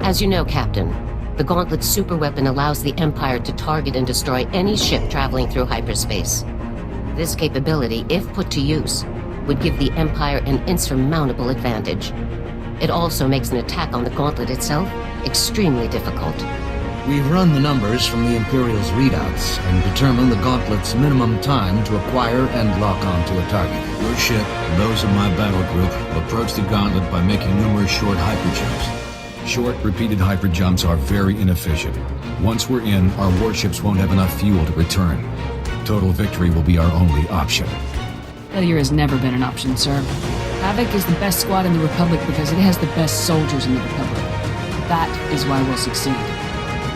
As you know, Captain, the Gauntlet's superweapon allows the Empire to target and destroy any ship traveling through hyperspace. This capability, if put to use, would give the Empire an insurmountable advantage. It also makes an attack on the Gauntlet itself extremely difficult. We've run the numbers from the Imperial's readouts and determined the Gauntlet's minimum time to acquire and lock onto a target. Your ship and those of my battle group will approach the Gauntlet by making numerous short hyperjumps. Short, repeated hyperjumps are very inefficient. Once we're in, our warships won't have enough fuel to return. Total victory will be our only option. Failure has never been an option, sir. Havoc is the best squad in the Republic because it has the best soldiers in the Republic. That is why we'll succeed.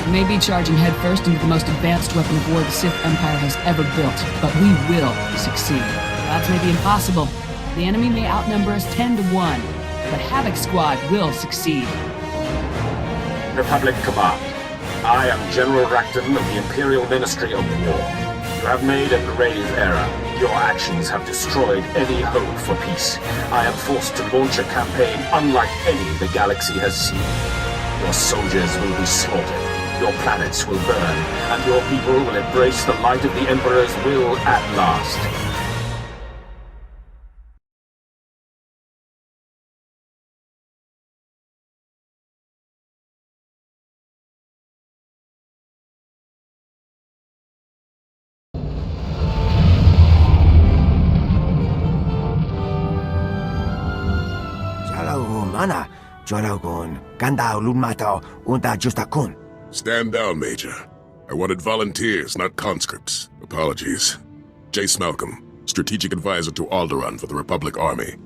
We may be charging headfirst into the most advanced weapon of war the Sith Empire has ever built, but we will succeed. The odds may be impossible. The enemy may outnumber us 10 to 1, but Havoc Squad will succeed. Republic Command. I am General Rakton of the Imperial Ministry of War. You have made a grave error. Your actions have destroyed any hope for peace. I am forced to launch a campaign unlike any the galaxy has seen. Your soldiers will be slaughtered. Your planets will burn, and your people will embrace the light of the Emperor's will at last. Mana, Jolagun, Ganda Lunmato, Unta Justakun. Stand down, Major. I wanted volunteers, not conscripts. Apologies. JACE MALCOLM, Strategic Advisor to Alderaan for the Republic Army.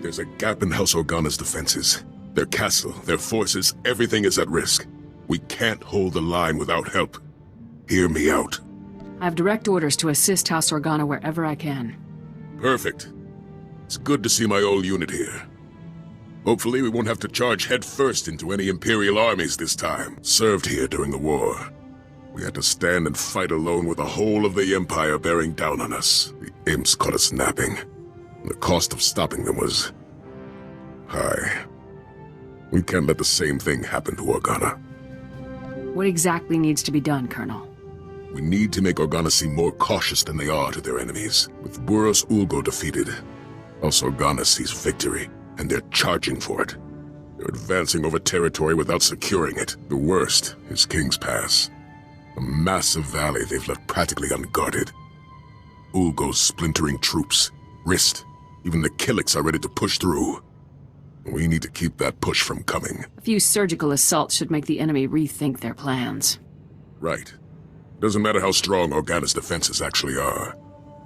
There's a gap in House Organa's defenses. Their castle, their forces, everything is at risk. We can't hold the line without help. Hear me out. I have direct orders to assist House Organa wherever I can. Perfect. It's good to see my old unit here. Hopefully we won't have to charge headfirst into any Imperial armies this time. Served here during the war. We had to stand and fight alone with the whole of the Empire bearing down on us. The imps caught us napping. And the cost of stopping them was high. We can't let the same thing happen to Organa. What exactly needs to be done, Colonel? We need to make Organa seem more cautious than they are to their enemies. With Buros Ulgo defeated, House Organa sees victory. And they're charging for it. They're advancing over territory without securing it. The worst is King's Pass. A massive valley they've left practically unguarded. Ulgo's splintering troops. Rist. Even the Killiks are ready to push through. We need to keep that push from coming. A few surgical assaults should make the enemy rethink their plans. Right. Doesn't matter how strong Organa's defenses actually are.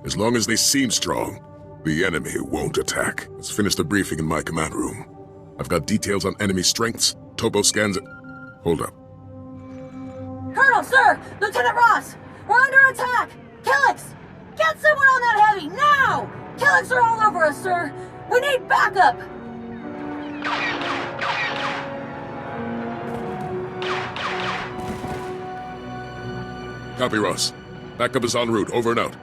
As long as they seem strong, the enemy won't attack. Let's finish the briefing in my command room. I've got details on enemy strengths, topo scans. Hold up. Colonel, sir! Lieutenant Ross! We're under attack! Killiks! Get someone on that heavy, now! Killiks are all over us, sir! We need backup! Copy, Ross. Backup is en route. Over and out.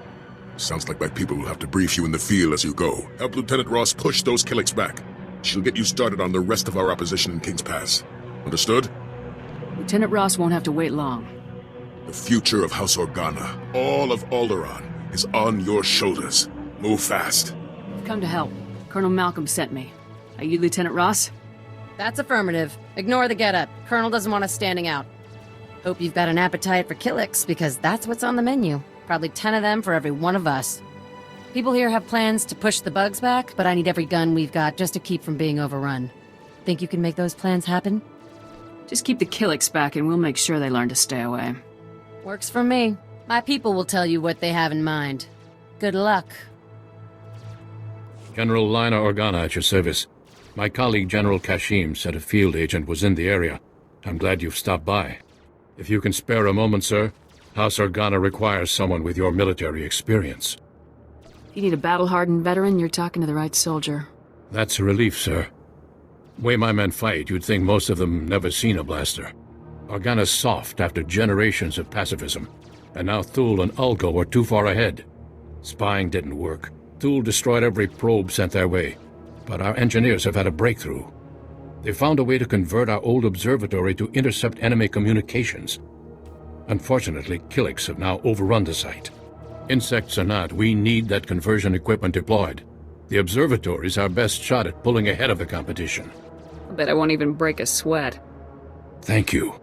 Sounds like my people will have to brief you in the field as you go. Help Lieutenant Ross push those Killiks back. She'll get you started on the rest of our opposition in King's Pass. Understood? Lieutenant Ross won't have to wait long. The future of House Organa, all of Alderaan, is on your shoulders. Move fast. I've come to help. Colonel Malcolm sent me. Are you Lieutenant Ross? That's affirmative. Ignore the getup. Colonel doesn't want us standing out. Hope you've got an appetite for Killiks, because that's what's on the menu. Probably 10 of them for every one of us. People here have plans to push the bugs back, but I need every gun we've got just to keep from being overrun. Think you can make those plans happen? Just keep the Killiks back and we'll make sure they learn to stay away. Works for me. My people will tell you what they have in mind. Good luck. General Lina Organa at your service. My colleague General Kashim said a field agent was in the area. I'm glad you've stopped by. If you can spare a moment, sir, House Organa requires someone with your military experience. If you need a battle-hardened veteran, you're talking to the right soldier. That's a relief, sir. The way my men fight, you'd think most of them never seen a blaster. Organa's soft after generations of pacifism, and now Thule and Ulgo were too far ahead. Spying didn't work. Thule destroyed every probe sent their way, but our engineers have had a breakthrough. They found a way to convert our old observatory to intercept enemy communications. Unfortunately, Killiks have now overrun the site. Insects or not, we need that conversion equipment deployed. The observatory is our best shot at pulling ahead of the competition. I bet I won't even break a sweat. Thank you.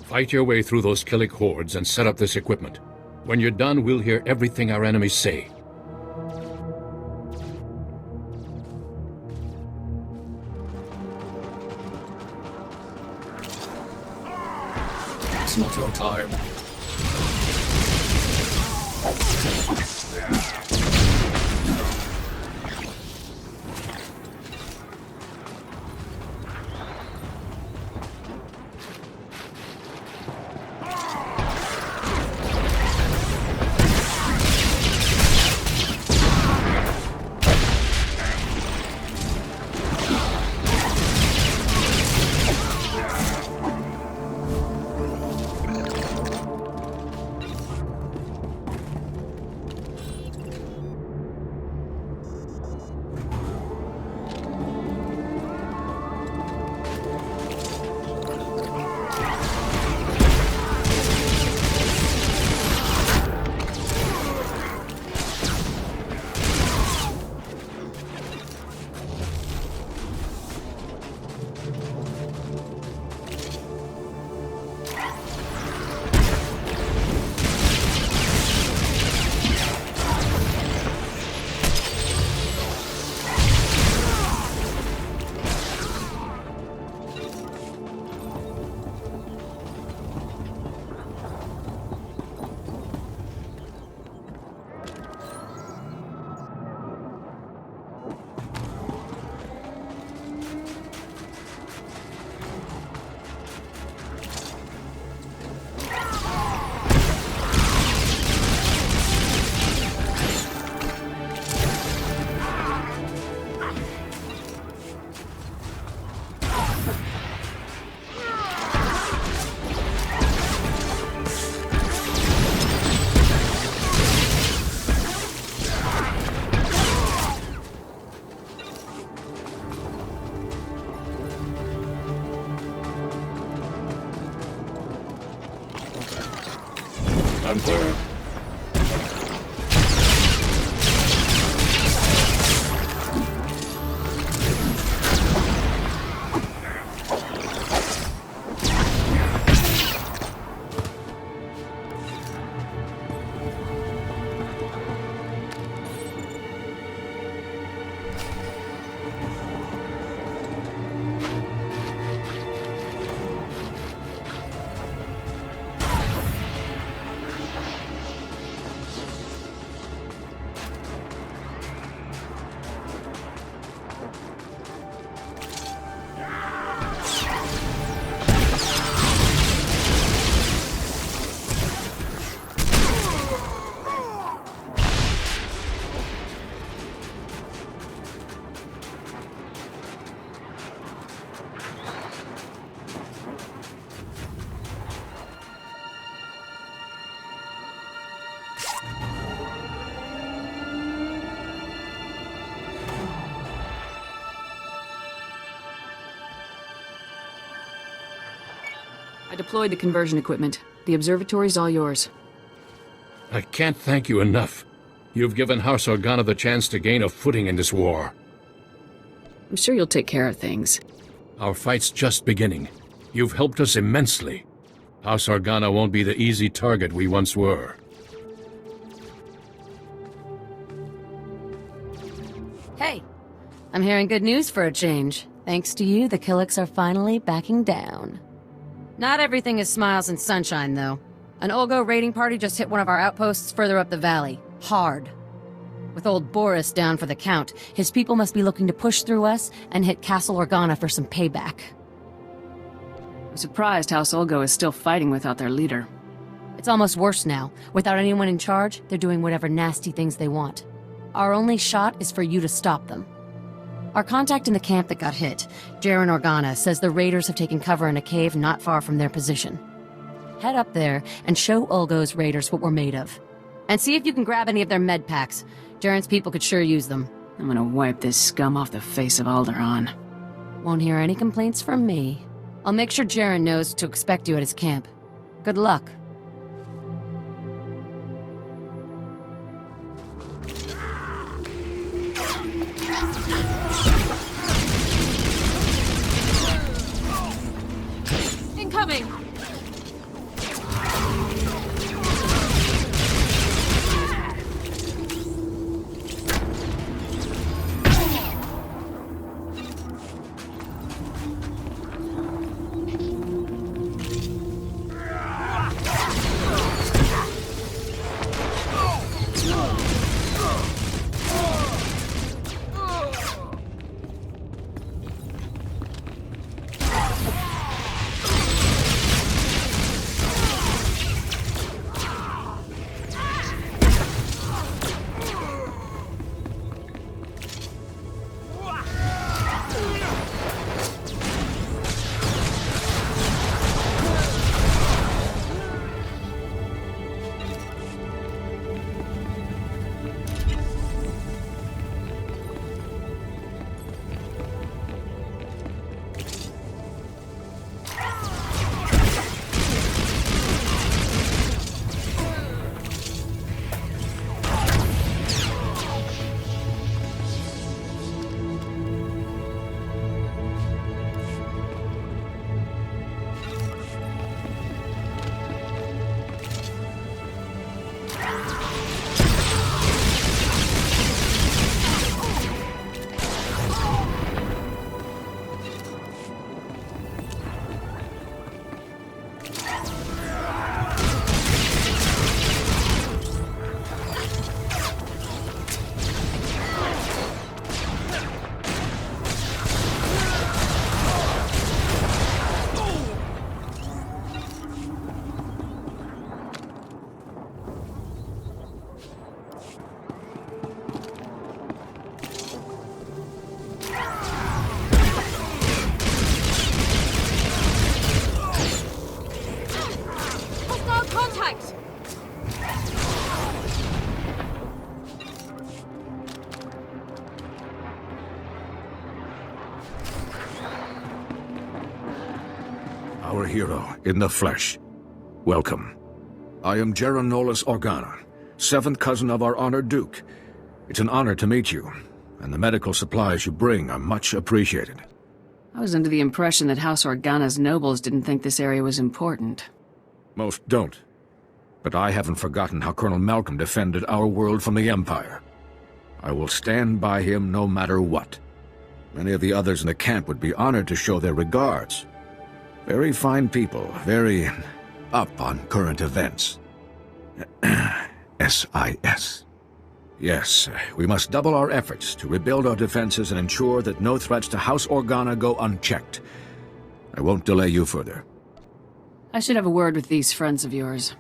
Fight your way through those Killik hordes and set up this equipment. When you're done, we'll hear everything our enemies say. It's not your time. I'm clear. I deployed the conversion equipment. The observatory's all yours. I can't thank you enough. You've given House Organa the chance to gain a footing in this war. I'm sure you'll take care of things. Our fight's just beginning. You've helped us immensely. House Organa won't be the easy target we once were. Hey, I'm hearing good news for a change. Thanks to you, the Killiks are finally backing down. Not everything is smiles and sunshine, though. An Olgo raiding party just hit one of our outposts further up the valley. Hard. With old Boris down for the count, his people must be looking to push through us and hit Castle Organa for some payback. I'm surprised House Olgo is still fighting without their leader. It's almost worse now. Without anyone in charge, they're doing whatever nasty things they want. Our only shot is for you to stop them. Our contact in the camp that got hit, Jaren Organa, says the raiders have taken cover in a cave not far from their position. Head up there and show Olgo's raiders what we're made of. And see if you can grab any of their med packs. Jaren's people could sure use them. I'm gonna wipe this scum off the face of Alderaan. Won't hear any complaints from me. I'll make sure Jaren knows to expect you at his camp. Good luck. Incoming! Our hero, in the flesh. Welcome. I am House Organa, 7th cousin of our honored Duke. It's an honor to meet you, and the medical supplies you bring are much appreciated. I was under the impression that House Organa's nobles didn't think this area was important. Most don't. But I haven't forgotten how Colonel Malcolm defended our world from the Empire. I will stand by him no matter what. Many of the others in the camp would be honored to show their regards. Very fine people, very up on current events. SIS. Yes, we must double our efforts to rebuild our defenses and ensure that no threats to House Organa go unchecked. I won't delay you further. I should have a word with these friends of yours.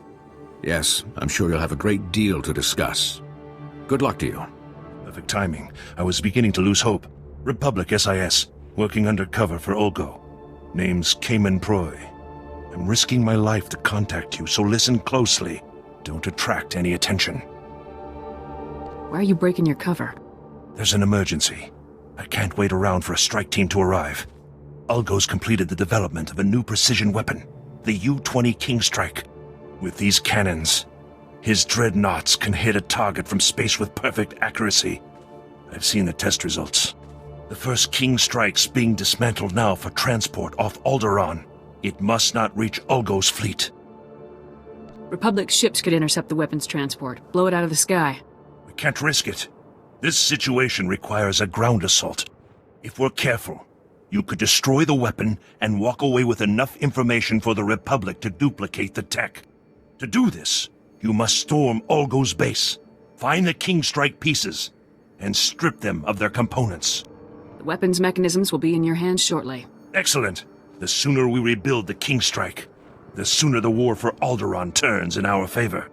Yes, I'm sure you'll have a great deal to discuss. Good luck to you. Perfect timing. I was beginning to lose hope. Republic SIS, working undercover for Ulgo. Name's Cayman Proy. I'm risking my life to contact you, so listen closely. Don't attract any attention. Why are you breaking your cover? There's an emergency. I can't wait around for a strike team to arrive. Ulgo's completed the development of a new precision weapon, the U-20 Kingstrike. With these cannons, his dreadnoughts can hit a target from space with perfect accuracy. I've seen the test results. The first Kingstrike's being dismantled now for transport off Alderaan. It must not reach Ulgo's fleet. Republic ships could intercept the weapons transport, blow it out of the sky. We can't risk it. This situation requires a ground assault. If we're careful, you could destroy the weapon and walk away with enough information for the Republic to duplicate the tech. To do this, you must storm Ulgo's base, find the Kingstrike pieces, and strip them of their components. The weapons mechanisms will be in your hands shortly. Excellent. The sooner we rebuild the Kingstrike, the sooner the war for Alderaan turns in our favor.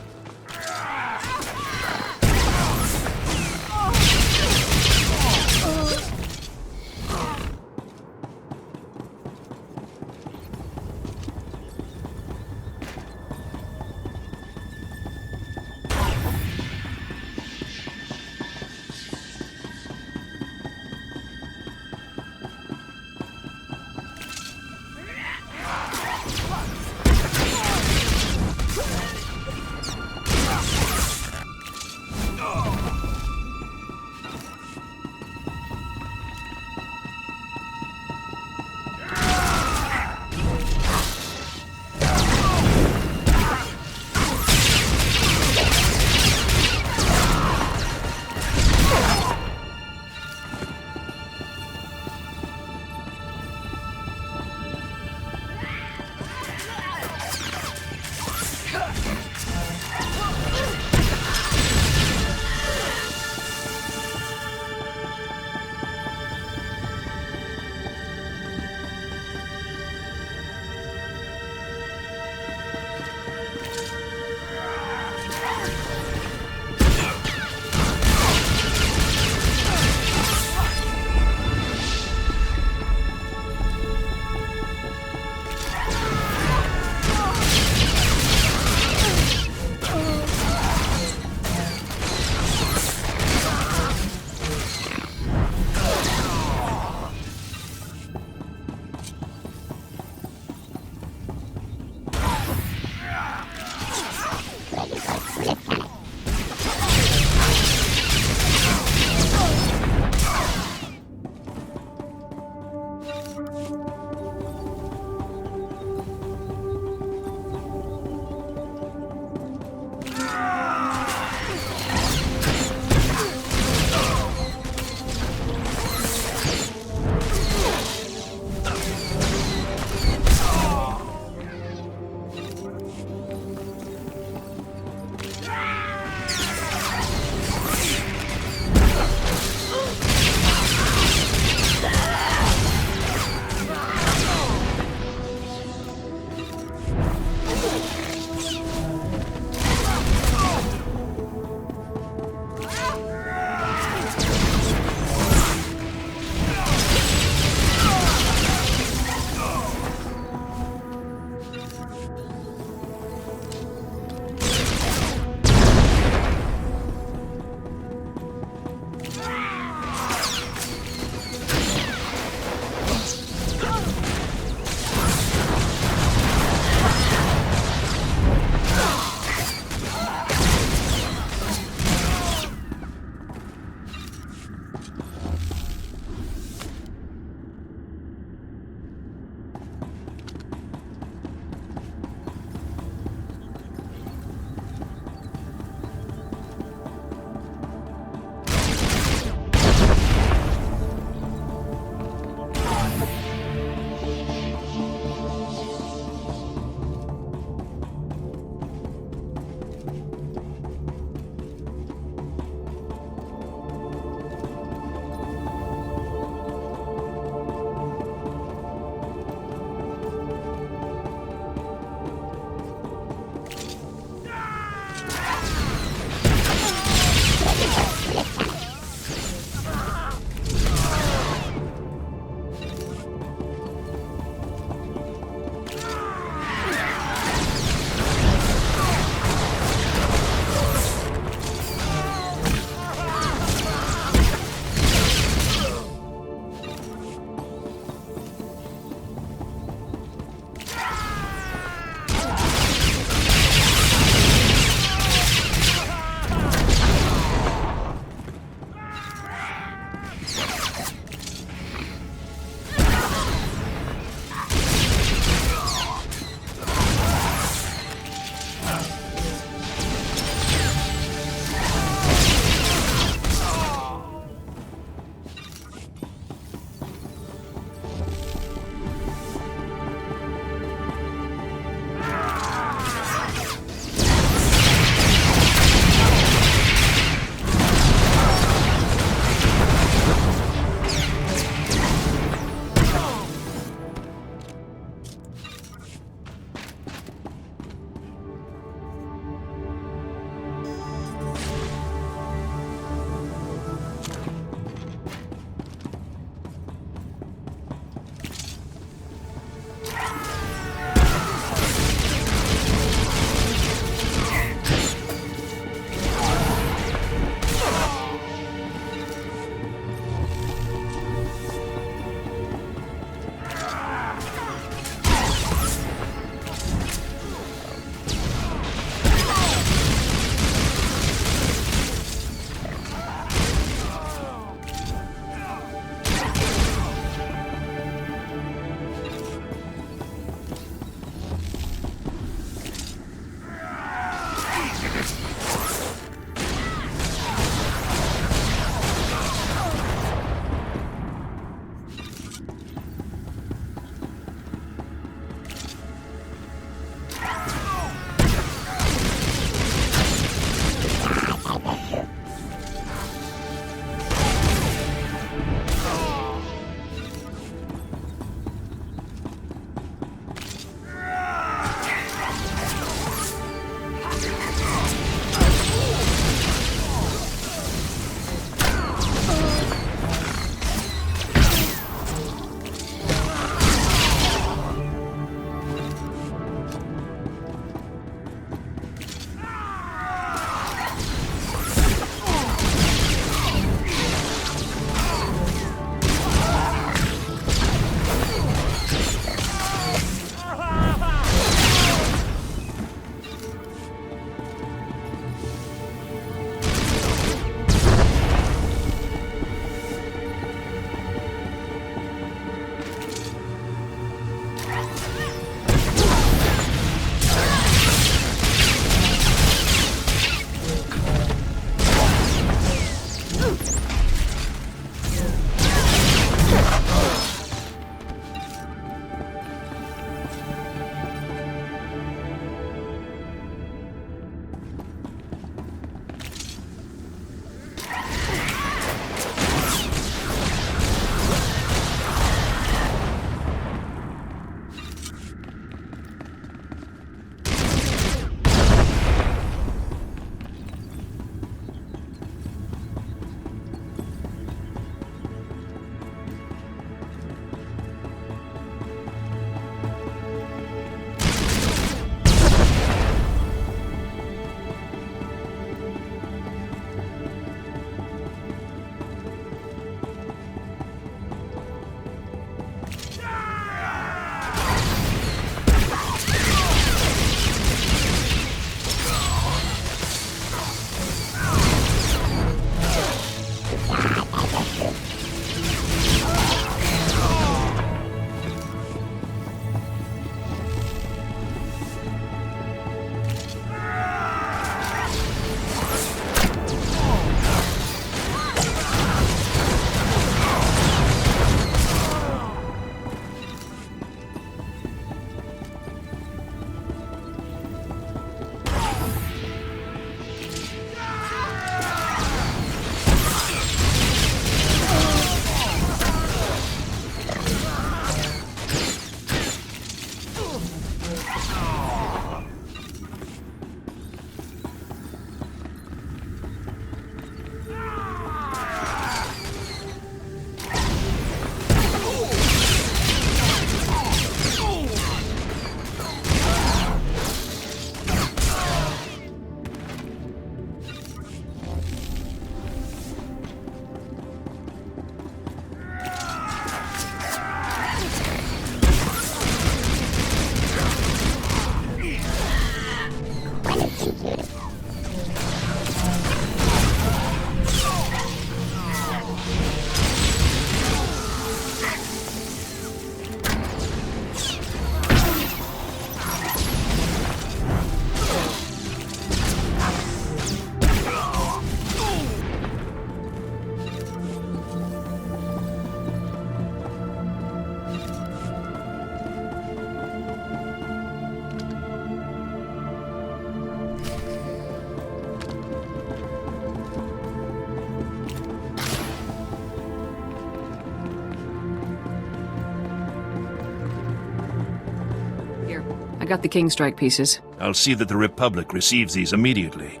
I got the King Strike pieces. I'll see that the Republic receives these immediately.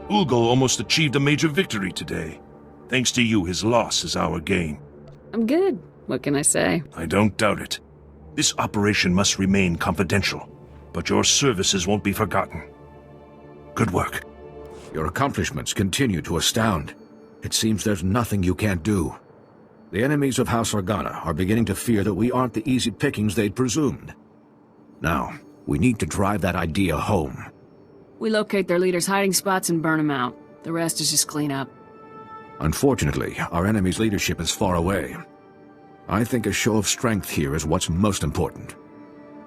Ulgo almost achieved a major victory today. Thanks to you, his loss is our gain. I'm good. What can I say? I don't doubt it. This operation must remain confidential, but your services won't be forgotten. Good work. Your accomplishments continue to astound. It seems there's nothing you can't do. The enemies of House Organa are beginning to fear that we aren't the easy pickings they'd presumed. Now, we need to drive that idea home. We locate their leaders' hiding spots and burn them out. The rest is just clean up. Unfortunately, our enemy's leadership is far away. I think a show of strength here is what's most important.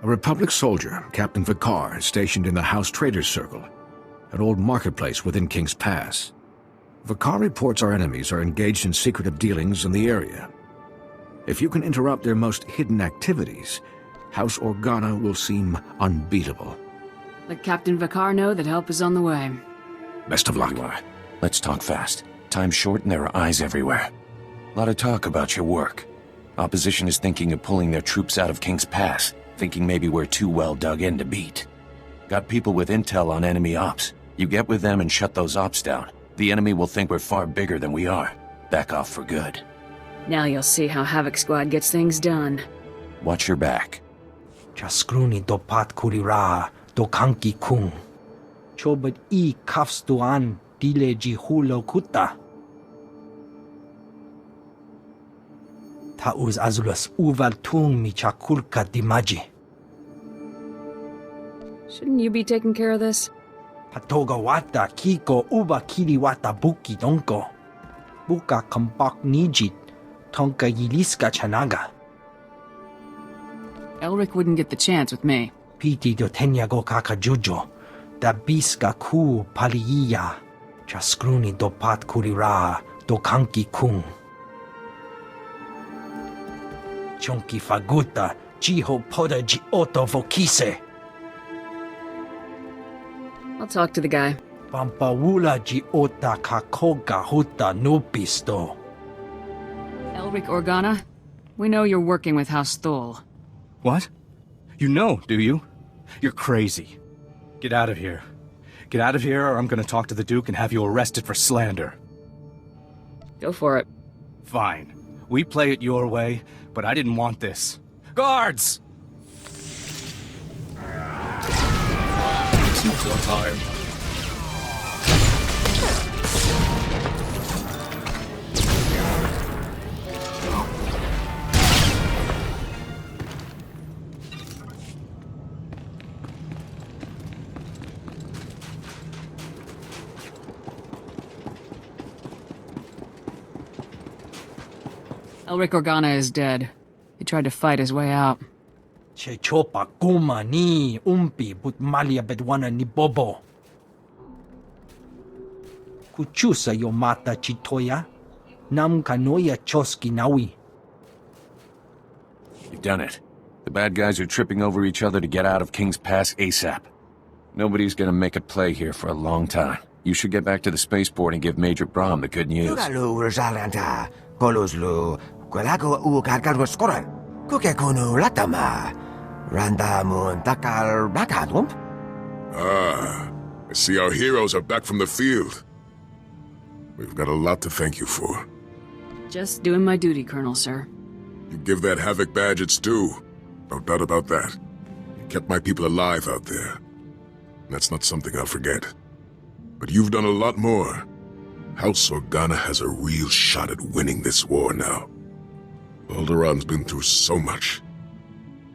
A Republic soldier, Captain Beskar, is stationed in the House Traders Circle, an old marketplace within King's Pass. Beskar reports our enemies are engaged in secretive dealings in the area. If you can interrupt their most hidden activities, House Organa will seem unbeatable. Let Captain Beskar know that help is on the way. Best of luck. Let's talk fast. Time's short and there are eyes everywhere. A lot of talk about your work. Opposition is thinking of pulling their troops out of King's Pass, thinking maybe we're too well dug in to beat. Got people with intel on enemy ops. You get with them and shut those ops down. The enemy will think we're far bigger than we are. Back off for good. Now you'll see how Havoc Squad gets things done. Watch your back. Chaskruni dopat kurira do kanki kung. Chobad I kafstuan dile jihulo kuta. Tauz azulas uval tung mi chakulka dimaji. Shouldn't you be taking care of this? Patoga wata kiko uba kiri wata buki donko. Buka kampak nijit tonka yiliska chanaga. Elric wouldn't get the chance with me. Piti do tenya go kaka jojo. Da biska ku paliya. Chaskruni do pat kurira do kanki kung. Chonki faguta jiho poda ji oto vokise. I'll talk to the guy. Pampawula ji ota kakoga huta nupisto. Elric Organa, we know you're working with House Thul. What? You know, do you? You're crazy. Get out of here. Get out of here or I'm gonna talk to the Duke and have you arrested for slander. Go for it. Fine. We play it your way, but I didn't want this. Guards! It's not your time. Elric Organa is dead. He tried to fight his way out. Che chopa kuma ni umpi but malia bedwana ni bobo. Kuchusa yo mata chitoya. Nam kanoya choski nawi. You've done it. The bad guys are tripping over each other to get out of King's Pass ASAP. Nobody's gonna make a play here for a long time. You should get back to the spaceport and give Major Brahm the good news. Ah, I see our heroes are back from the field. We've got a lot to thank you for. Just doing my duty, Colonel, sir. You give that Havoc badge its due. No doubt about that. You kept my people alive out there. That's not something I'll forget. But you've done a lot more. House Organa has a real shot at winning this war now. Alderaan's been through so much.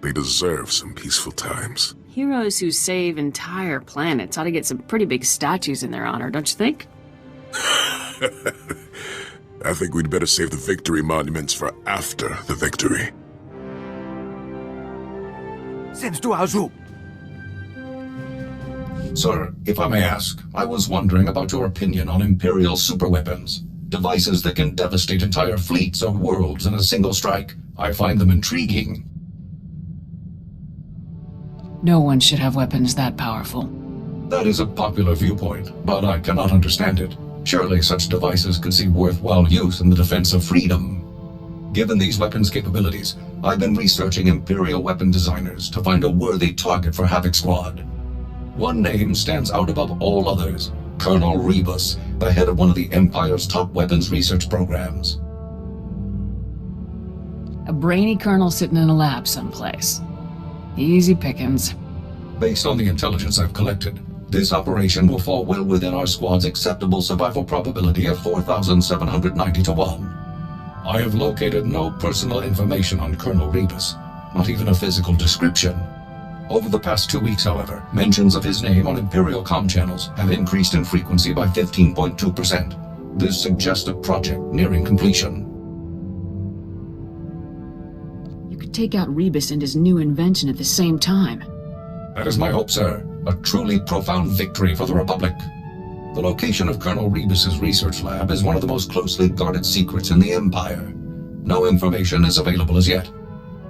They deserve some peaceful times. Heroes who save entire planets ought to get some pretty big statues in their honor, don't you think? I think we'd better save the victory monuments for after the victory. Sir, if I may ask, I was wondering about your opinion on Imperial superweapons. Devices that can devastate entire fleets or worlds in a single strike. I find them intriguing. No one should have weapons that powerful. That is a popular viewpoint, but I cannot understand it. Surely such devices could see worthwhile use in the defense of freedom. Given these weapons' capabilities, I've been researching Imperial weapon designers to find a worthy target for Havoc Squad. One name stands out above all others: Colonel Rebus, the head of one of the Empire's top weapons research programs. A brainy colonel sitting in a lab someplace. Easy pickings. Based on the intelligence I've collected, this operation will fall well within our squad's acceptable survival probability of 4,790 to 1. I have located no personal information on Colonel Rebus, not even a physical description. Over the past 2 weeks, however, mentions of his name on Imperial comm channels have increased in frequency by 15.2%. This suggests a project nearing completion. You could take out Rebus and his new invention at the same time. That is my hope, sir. A truly profound victory for the Republic. The location of Colonel Rebus's research lab is one of the most closely guarded secrets in the Empire. No information is available as yet.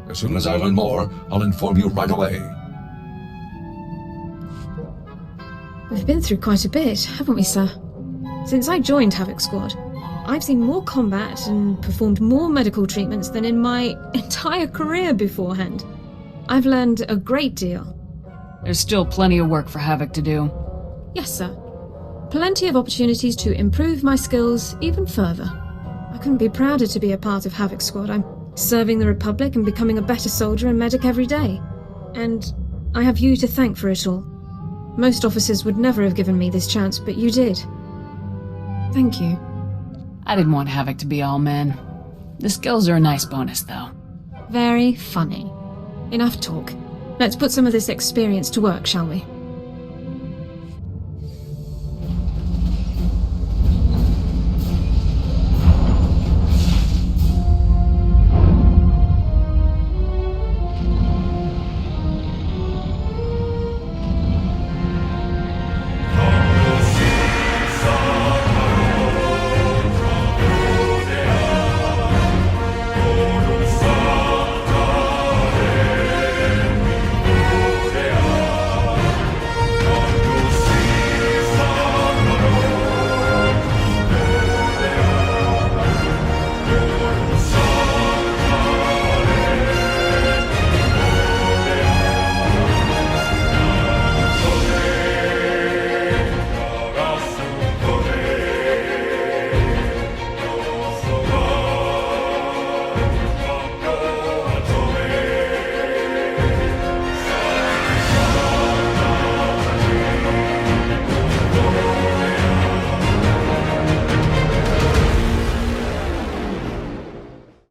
As soon as I learn more, I'll inform you right away. We've been through quite a bit, haven't we, sir? Since I joined Havoc Squad, I've seen more combat and performed more medical treatments than in my entire career beforehand. I've learned a great deal. There's still plenty of work for Havoc to do. Yes, sir. Plenty of opportunities to improve my skills even further. I couldn't be prouder to be a part of Havoc Squad. I'm serving the Republic and becoming a better soldier and medic every day. And I have you to thank for it all. Most officers would never have given me this chance, but you did. Thank you. I didn't want Havoc to be all men. The skills are a nice bonus, though. Very funny. Enough talk. Let's put some of this experience to work, shall we?